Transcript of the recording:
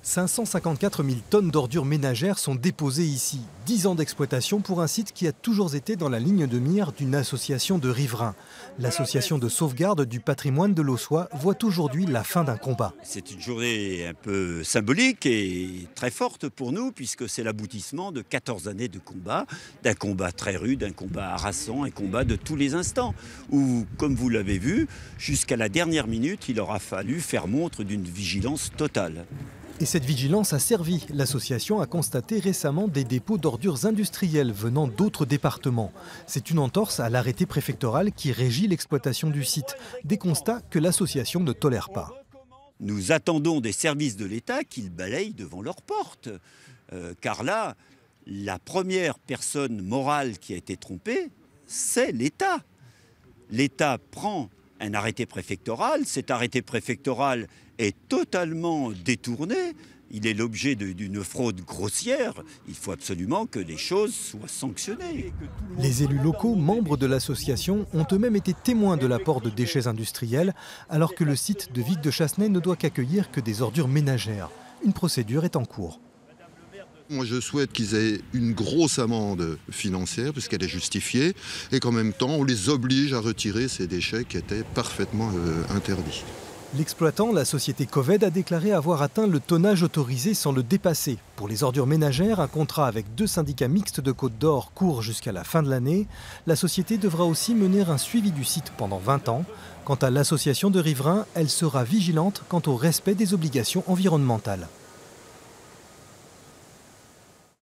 554 000 tonnes d'ordures ménagères sont déposées ici. 10 ans d'exploitation pour un site qui a toujours été dans la ligne de mire d'une association de riverains. L'association de sauvegarde du patrimoine de l'Aussois voit aujourd'hui la fin d'un combat. C'est une journée un peu symbolique et très forte pour nous puisque c'est l'aboutissement de 14 années de combat, d'un combat très rude, d'un combat harassant, un combat de tous les instants où, comme vous l'avez vu, jusqu'à la dernière minute, il aura fallu faire montre d'une vigilance totale. Et cette vigilance a servi. L'association a constaté récemment des dépôts d'ordures industrielles venant d'autres départements. C'est une entorse à l'arrêté préfectoral qui régit l'exploitation du site. Des constats que l'association ne tolère pas. Nous attendons des services de l'État qu'ils balayent devant leurs portes. Car là, la première personne morale qui a été trompée, c'est l'État. L'État prend un arrêté préfectoral. Cet arrêté préfectoral est totalement détourné. Il est l'objet d'une fraude grossière. Il faut absolument que les choses soient sanctionnées. Les élus locaux, membres de l'association, ont eux-mêmes été témoins de l'apport de déchets industriels, alors que le site de Vic de Chassenay ne doit qu'accueillir que des ordures ménagères. Une procédure est en cours. Moi, je souhaite qu'ils aient une grosse amende financière, puisqu'elle est justifiée, et qu'en même temps, on les oblige à retirer ces déchets qui étaient parfaitement interdits. L'exploitant, la société Coved, a déclaré avoir atteint le tonnage autorisé sans le dépasser. Pour les ordures ménagères, un contrat avec 2 syndicats mixtes de Côte d'Or court jusqu'à la fin de l'année. La société devra aussi mener un suivi du site pendant 20 ans. Quant à l'association de riverains, elle sera vigilante quant au respect des obligations environnementales.